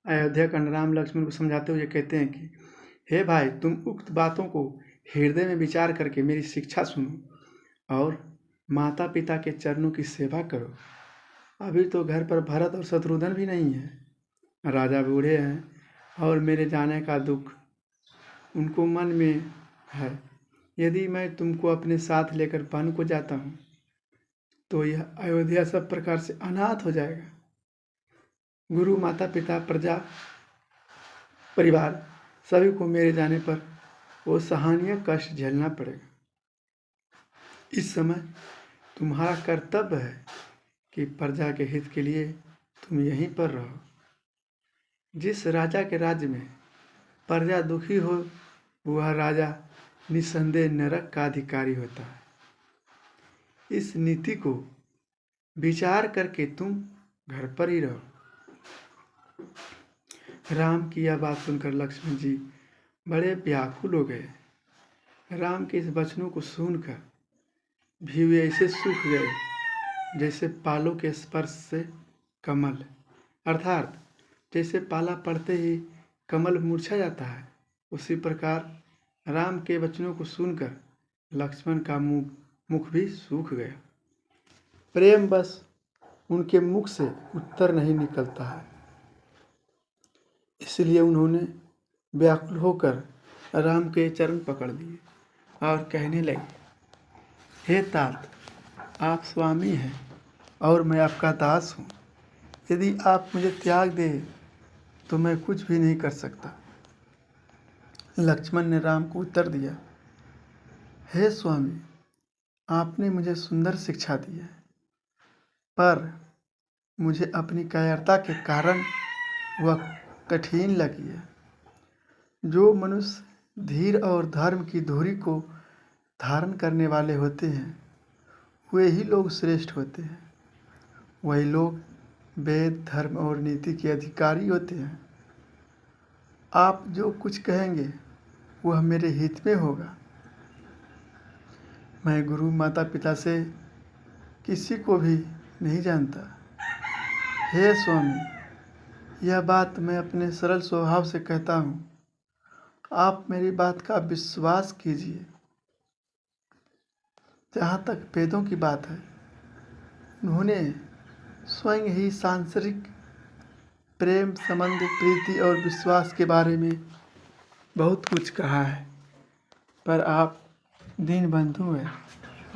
अयोध्या कांड। राम लक्ष्मण को समझाते हुए कहते हैं कि हे भाई, तुम उक्त बातों को हृदय में विचार करके मेरी शिक्षा सुनो और माता पिता के चरणों की सेवा करो। अभी तो घर पर भरत और शत्रुघ्न भी नहीं है, राजा बूढ़े हैं और मेरे जाने का दुख उनको मन में है। यदि मैं तुमको अपने साथ लेकर वन को जाता हूँ तो यह अयोध्या सब प्रकार से अनाथ हो जाएगा। गुरु, माता पिता, प्रजा, परिवार सभी को मेरे जाने पर वो सहानीय कष्ट झेलना पड़ेगा। इस समय तुम्हारा कर्तव्य है कि प्रजा के हित के लिए तुम यहीं पर रहो। जिस राजा के राज्य में प्रजा दुखी हो वह राजा निसंदेह नरक का अधिकारी होता है। इस नीति को विचार करके तुम घर पर ही रहो। राम की यह बात सुनकर लक्ष्मण जी बड़े व्याकुल हो गए। राम के इस वचनों को सुनकर भी वे ऐसे सूख गए जैसे पालों के स्पर्श से कमल, अर्थात जैसे पाला पड़ते ही कमल मुरझा जाता है, उसी प्रकार राम के वचनों को सुनकर लक्ष्मण का मुख भी सूख गया। प्रेम बस उनके मुख से उत्तर नहीं निकलता है, इसलिए उन्होंने व्याकुल होकर राम के चरण पकड़ लिए और कहने लगे, हे तात, आप स्वामी हैं और मैं आपका दास हूँ। यदि आप मुझे त्याग दें तो मैं कुछ भी नहीं कर सकता। लक्ष्मण ने राम को उत्तर दिया, हे स्वामी, आपने मुझे सुंदर शिक्षा दी है, पर मुझे अपनी कायरता के कारण वह कठिन लगी है। जो मनुष्य धीर और धर्म की धुरी को धारण करने वाले होते हैं वे ही लोग श्रेष्ठ होते हैं। वही लोग वेद, धर्म और नीति के अधिकारी होते हैं। आप जो कुछ कहेंगे वह मेरे हित में होगा। मैं गुरु, माता पिता से किसी को भी नहीं जानता। हे स्वामी, यह बात मैं अपने सरल स्वभाव से कहता हूँ, आप मेरी बात का विश्वास कीजिए। जहाँ तक वेदों की बात है, उन्होंने स्वयं ही सांसारिक प्रेम, संबंध, प्रीति और विश्वास के बारे में बहुत कुछ कहा है, पर आप दीनबंधु हैं।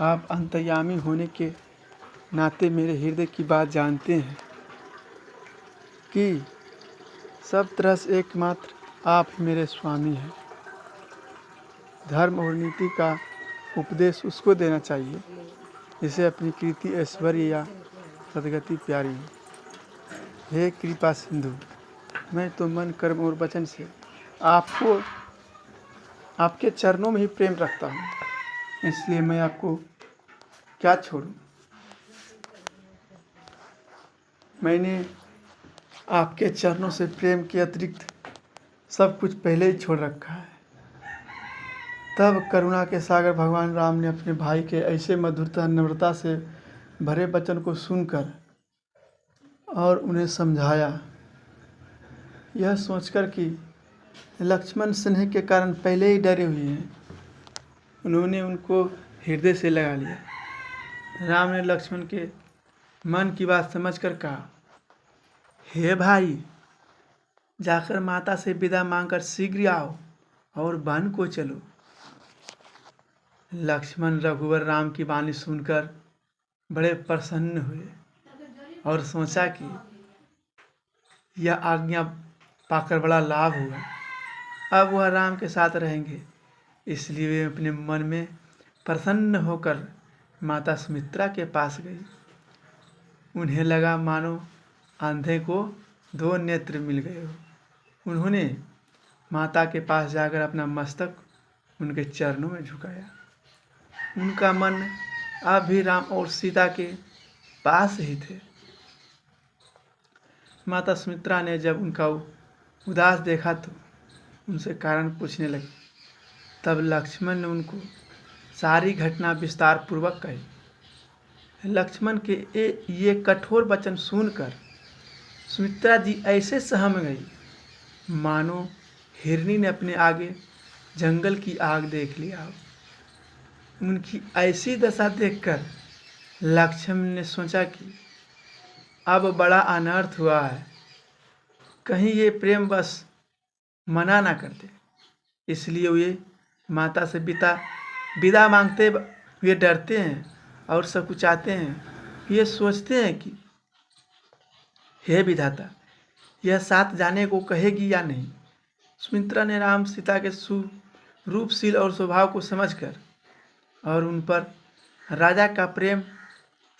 आप अंतर्यामी होने के नाते मेरे हृदय की बात जानते हैं कि सब तरह से एकमात्र आप ही मेरे स्वामी हैं। धर्म और नीति का उपदेश उसको देना चाहिए जिसे अपनी कीर्ति, ऐश्वर्य या सद्गति प्यारी हो। हे कृपा सिंधु, मैं तो मन, कर्म और वचन से आपको, आपके चरणों में ही प्रेम रखता हूँ, इसलिए मैं आपको क्या छोड़ूं। मैंने आपके चरणों से प्रेम के अतिरिक्त सब कुछ पहले ही छोड़ रखा है। तब करुणा के सागर भगवान राम ने अपने भाई के ऐसे मधुरता, नम्रता से भरे वचन को सुनकर और उन्हें समझाया। यह सोचकर कि लक्ष्मण स्नेह के कारण पहले ही डरे हुए हैं, उन्होंने उनको हृदय से लगा लिया। राम ने लक्ष्मण के मन की बात समझकर कहा, हे भाई, जाकर माता से विदा मांगकर शीघ्र आओ और वन को चलो। लक्ष्मण रघुवर राम की वाणी सुनकर बड़े प्रसन्न हुए और सोचा कि यह आज्ञा पाकर बड़ा लाभ हुआ। अब वह राम के साथ रहेंगे, इसलिए वे अपने मन में प्रसन्न होकर माता सुमित्रा के पास गई। उन्हें लगा मानो अंधे को दो नेत्र मिल गए हो। उन्होंने माता के पास जाकर अपना मस्तक उनके चरणों में झुकाया। उनका मन अब भी राम और सीता के पास ही थे। माता सुमित्रा ने जब उनका उदास देखा तो उनसे कारण पूछने लगी। तब लक्ष्मण ने उनको सारी घटना विस्तार पूर्वक कही। लक्ष्मण के ये कठोर वचन सुनकर सुमित्रा जी ऐसे सहम गई मानो हिरनी ने अपने आगे जंगल की आग देख लिया। उनकी ऐसी दशा देखकर लक्ष्मण ने सोचा कि अब बड़ा अनर्थ हुआ है, कहीं ये प्रेम बस मना ना कर दे। इसलिए वे माता से विदा मांगते हुए डरते हैं और सकुचाते हैं। ये सोचते हैं कि हे विधाता, यह साथ जाने को कहेगी या नहीं। सुमित्रा ने राम सीता के रूपशील और स्वभाव को समझकर और उन पर राजा का प्रेम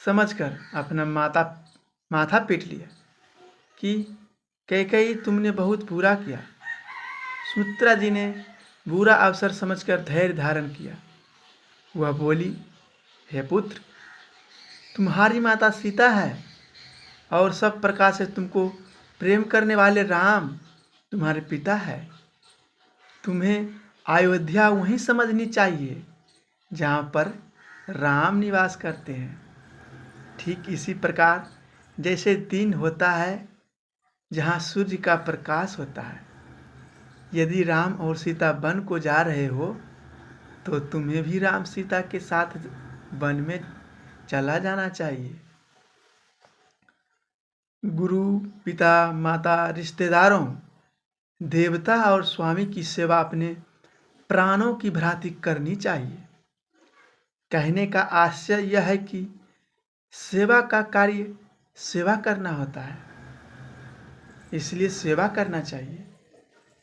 समझकर अपना माथा पीट लिया कि कैकेयी, तुमने बहुत बुरा किया। सुमित्रा जी ने बुरा अवसर समझकर धैर्य धारण किया। वह बोली, हे पुत्र, तुम्हारी माता सीता है और सब प्रकार से तुमको प्रेम करने वाले राम तुम्हारे पिता है। तुम्हें अयोध्या वहीं समझनी चाहिए जहाँ पर राम निवास करते हैं। ठीक इसी प्रकार जैसे दिन होता है जहाँ सूर्य का प्रकाश होता है। यदि राम और सीता वन को जा रहे हो तो तुम्हें भी राम सीता के साथ वन में चला जाना चाहिए। गुरु, पिता, माता, रिश्तेदारों, देवता और स्वामी की सेवा अपने प्राणों की भांति करनी चाहिए। कहने का आशय यह है कि सेवा का कार्य सेवा करना होता है, इसलिए सेवा करना चाहिए।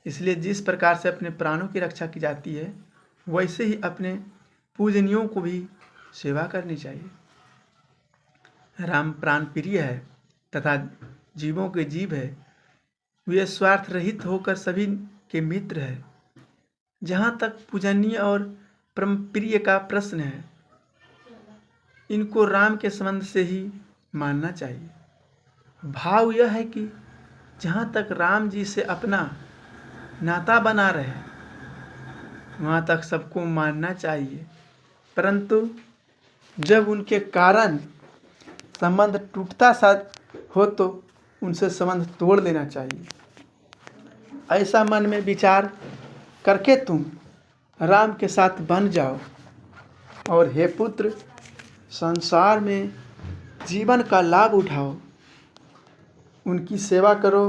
इसलिए जिस प्रकार से अपने प्राणों की रक्षा की जाती है, वैसे ही अपने पूजनियों को भी सेवा करनी चाहिए। राम प्राण प्रिय है तथा जीवों के जीव है। वे स्वार्थ रहित होकर सभी के मित्र है। जहाँ तक पूजनीय और परम प्रिय का प्रश्न है, इनको राम के संबंध से ही मानना चाहिए। भाव यह है कि जहाँ तक राम जी से अपना नाता बना रहे वहाँ तक सबको मानना चाहिए, परंतु जब उनके कारण संबंध टूटता सा हो तो उनसे संबंध तोड़ देना चाहिए। ऐसा मन में विचार करके तुम राम के साथ बन जाओ और हे पुत्र, संसार में जीवन का लाभ उठाओ, उनकी सेवा करो।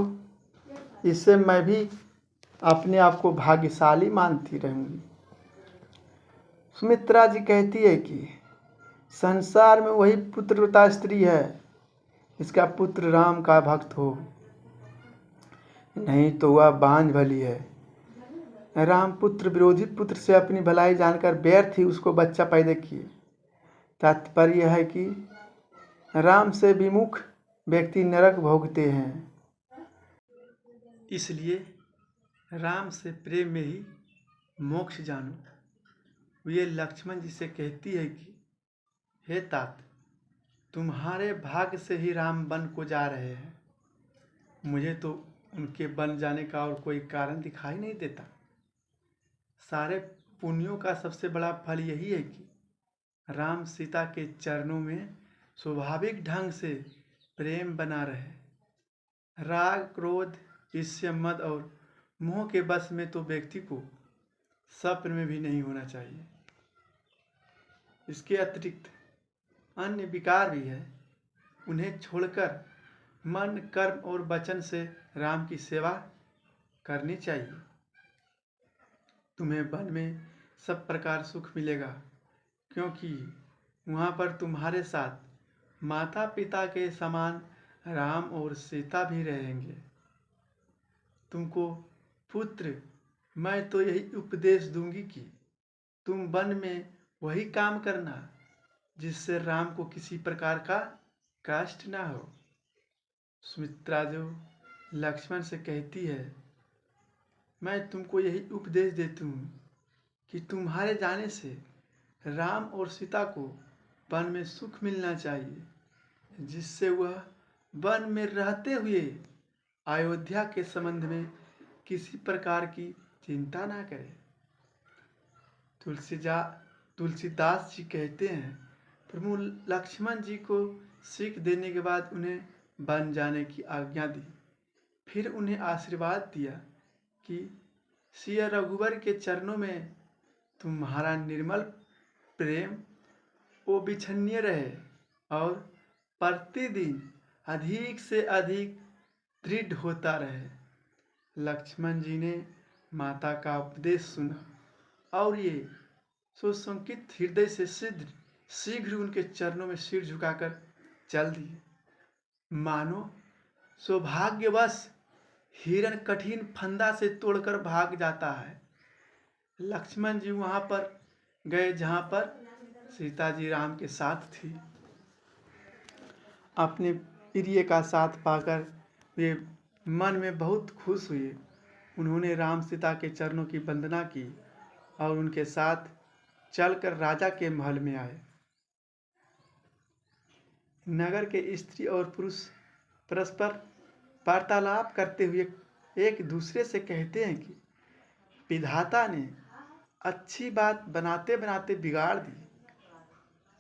इससे मैं भी अपने आप को भाग्यशाली मानती रहूँगी। सुमित्रा जी कहती है कि संसार में वही पुत्रवता स्त्री है इसका पुत्र राम का भक्त हो, नहीं तो वह बांझ भली है। राम पुत्र विरोधी पुत्र से अपनी भलाई जानकर व्यर्थ ही उसको बच्चा पैदा किए। तात्पर्य यह है कि राम से विमुख व्यक्ति नरक भोगते हैं। इसलिए राम से प्रेम में ही मोक्ष जानो। वे लक्ष्मण जी से कहती है कि हे तात, तुम्हारे भाग्य से ही राम वन को जा रहे हैं। मुझे तो उनके वन जाने का और कोई कारण दिखाई नहीं देता। सारे पुण्यों का सबसे बड़ा फल यही है कि राम सीता के चरणों में स्वाभाविक ढंग से प्रेम बना रहे। राग, क्रोध, ईर्ष्या, मद और मोह के बस में तो व्यक्ति को स्वप्न में भी नहीं होना चाहिए। इसके अतिरिक्त अन्य विकार भी है, उन्हें छोड़कर मन, कर्म और वचन से राम की सेवा करनी चाहिए। तुम्हें वन में सब प्रकार सुख मिलेगा, क्योंकि वहाँ पर तुम्हारे साथ माता पिता के समान राम और सीता भी रहेंगे। तुमको पुत्र, मैं तो यही उपदेश दूंगी कि तुम वन में वही काम करना जिससे राम को किसी प्रकार का कष्ट ना हो। सुमित्रा जो लक्ष्मण से कहती है, मैं तुमको यही उपदेश देती हूँ कि तुम्हारे जाने से राम और सीता को वन में सुख मिलना चाहिए, जिससे वह वन में रहते हुए अयोध्या के संबंध में किसी प्रकार की चिंता ना करे। तुलसीदास जी कहते हैं, प्रभु लक्ष्मण जी को सीख देने के बाद उन्हें बन जाने की आज्ञा दी। फिर उन्हें आशीर्वाद दिया कि सिया रघुवर के चरणों में तुम्हारा निर्मल प्रेम वो विछन्य रहे और प्रतिदिन अधिक से अधिक दृढ़ होता रहे। लक्ष्मण जी ने माता का उपदेश सुना और ये सुशंकित हृदय से शीघ्र उनके चरणों में सिर झुकाकर चल दिए। मानो सौभाग्यवश हिरण कठिन फंदा से तोड़कर भाग जाता है। लक्ष्मण जी वहां पर गए जहां पर सीता जी राम के साथ थी। अपने प्रिय का साथ पाकर वे मन में बहुत खुश हुए। उन्होंने राम सीता के चरणों की वंदना की और उनके साथ चलकर राजा के महल में आए। नगर के स्त्री और पुरुष परस्पर वार्तालाप करते हुए एक दूसरे से कहते हैं कि विधाता ने अच्छी बात बनाते बनाते बिगाड़ दी।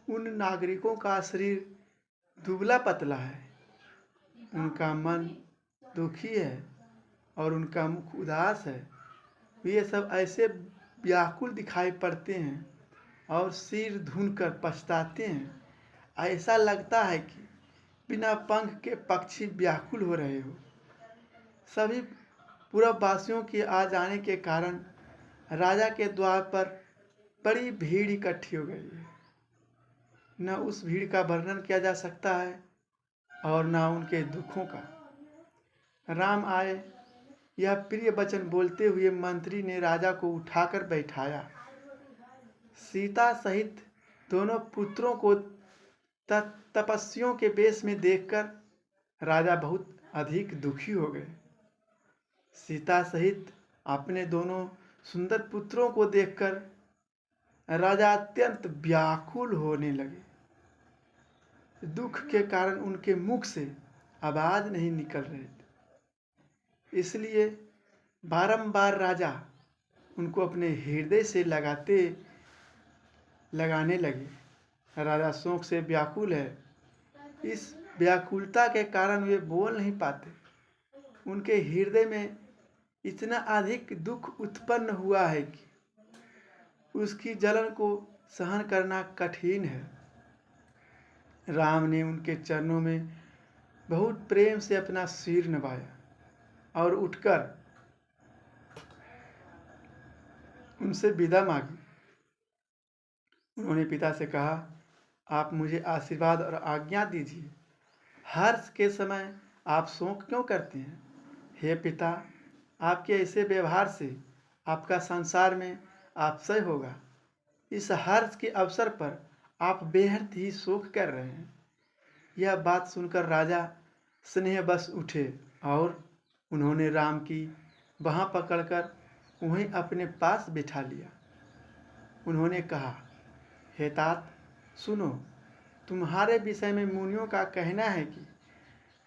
उन नागरिकों का शरीर दुबला पतला है, उनका मन दुखी है और उनका मुख उदास है। वे सब ऐसे व्याकुल दिखाई पड़ते हैं और सिर धुनकर पछताते हैं। ऐसा लगता है कि बिना पंख के पक्षी व्याकुल हो रहे हो। सभी पूर्ववासियों के आ जाने के कारण राजा के द्वार पर बड़ी भीड़ इकट्ठी हो गई है। न उस भीड़ का वर्णन किया जा सकता है और न उनके दुखों का। राम आए, यह प्रिय वचन बोलते हुए मंत्री ने राजा को उठाकर बैठाया। सीता सहित दोनों पुत्रों को तपस्वियों के वेश में देखकर राजा बहुत अधिक दुखी हो गए। सीता सहित अपने दोनों सुंदर पुत्रों को देखकर राजा अत्यंत व्याकुल होने लगे। दुख के कारण उनके मुख से आवाज नहीं निकल रहे थे। इसलिए बारंबार राजा उनको अपने हृदय से लगाने लगे। राजा शोक से व्याकुल है। इस व्याकुलता के कारण वे बोल नहीं पाते। उनके हृदय में इतना अधिक दुख उत्पन्न हुआ है कि उसकी जलन को सहन करना कठिन है। राम ने उनके चरणों में बहुत प्रेम से अपना सिर नवाया और उठकर उनसे विदा मांगी। उन्होंने पिता से कहा, आप मुझे आशीर्वाद और आज्ञा दीजिए। हर्ष के समय आप शोक क्यों करते हैं? हे पिता, आपके ऐसे व्यवहार से आपका संसार में आपसय होगा। इस हर्ष के अवसर पर आप बेहद ही शोक कर रहे हैं। यह बात सुनकर राजा स्नेहवश उठे और उन्होंने राम की बाँह पकड़कर वहीं अपने पास बिठा लिया। उन्होंने कहा, हे तात, सुनो, तुम्हारे विषय में मुनियों का कहना है कि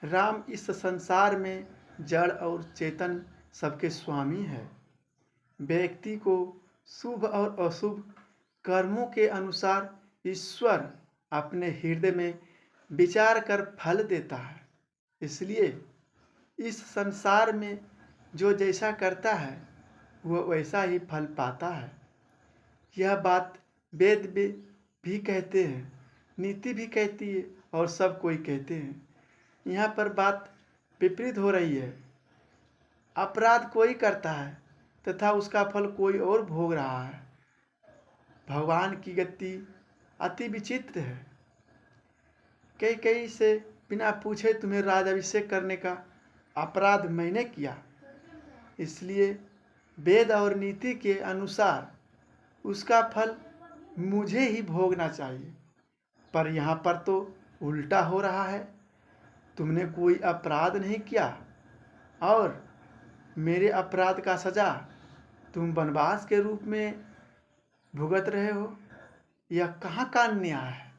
राम इस संसार में जड़ और चेतन सबके स्वामी है। व्यक्ति को शुभ और अशुभ कर्मों के अनुसार ईश्वर अपने हृदय में विचार कर फल देता है। इसलिए इस संसार में जो जैसा करता है वह वैसा ही फल पाता है। यह बात वेद भी कहते हैं, नीति भी कहती है और सब कोई कहते हैं। यहाँ पर बात विपरीत हो रही है। अपराध कोई करता है तथा उसका फल कोई और भोग रहा है। भगवान की गति अति विचित्र है। कई से बिना पूछे तुम्हें राज्याभिषेक करने का अपराध मैंने किया, इसलिए वेद और नीति के अनुसार उसका फल मुझे ही भोगना चाहिए। पर यहाँ पर तो उल्टा हो रहा है। तुमने कोई अपराध नहीं किया और मेरे अपराध का सजा तुम वनवास के रूप में भुगत रहे हो। यह कहाँ का न्याय है?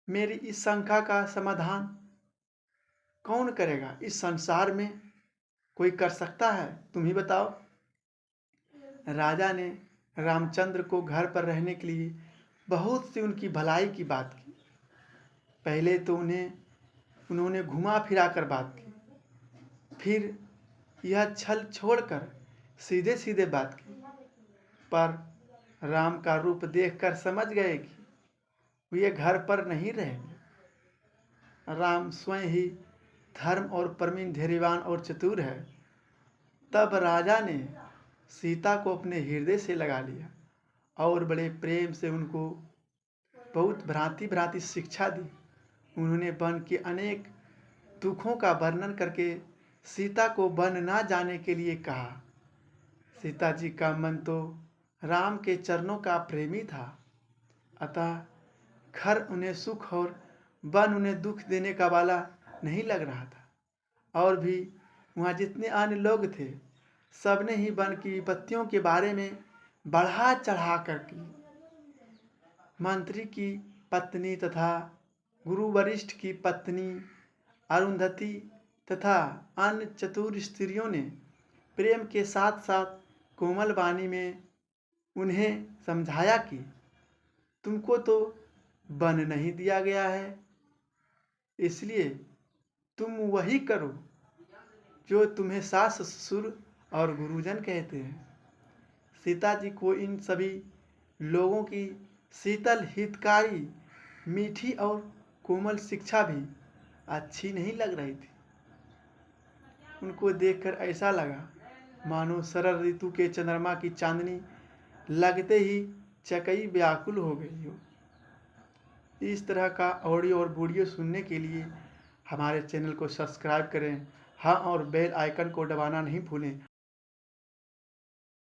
मेरी इस शंका का समाधान कौन करेगा? इस संसार में कोई कर सकता है? तुम ही बताओ। राजा ने रामचंद्र को घर पर रहने के लिए बहुत सी उनकी भलाई की बात की। पहले तो उन्हें उन्होंने घुमा फिरा कर बात की। फिर यह छल छोड़कर सीधे सीधे बात की, पर राम का रूप देखकर समझ गए कि वे घर पर नहीं रहेंगे। राम स्वयं ही धर्म और परम धैर्यवान और चतुर है। तब राजा ने सीता को अपने हृदय से लगा लिया और बड़े प्रेम से उनको बहुत भ्रांति भ्रांति शिक्षा दी। उन्होंने वन के अनेक दुखों का वर्णन करके सीता को वन ना जाने के लिए कहा। सीता जी का मन तो राम के चरणों का प्रेमी था, अतः घर उन्हें सुख और वन उन्हें दुख देने का वाला नहीं लग रहा था। और भी वहाँ जितने अन्य लोग थे, सबने ही वन की विपत्तियों के बारे में बढ़ा चढ़ा कर की। मंत्री की पत्नी तथा गुरु वरिष्ठ की पत्नी अरुंधति तथा अन्य चतुर स्त्रियों ने प्रेम के साथ साथ कोमल वाणी में उन्हें समझाया कि तुमको तो वन नहीं दिया गया है, इसलिए तुम वही करो जो तुम्हें सास ससुर और गुरुजन कहते हैं। सीता जी को इन सभी लोगों की शीतल हितकारी मीठी और कोमल शिक्षा भी अच्छी नहीं लग रही थी। उनको देखकर ऐसा लगा मानो शरद ऋतु के चंद्रमा की चांदनी लगते ही चकई व्याकुल हो गई हो। इस तरह का ऑडियो और वीडियो सुनने के लिए हमारे चैनल को सब्सक्राइब करें। हाँ, और बेल आइकन को दबाना नहीं भूलें।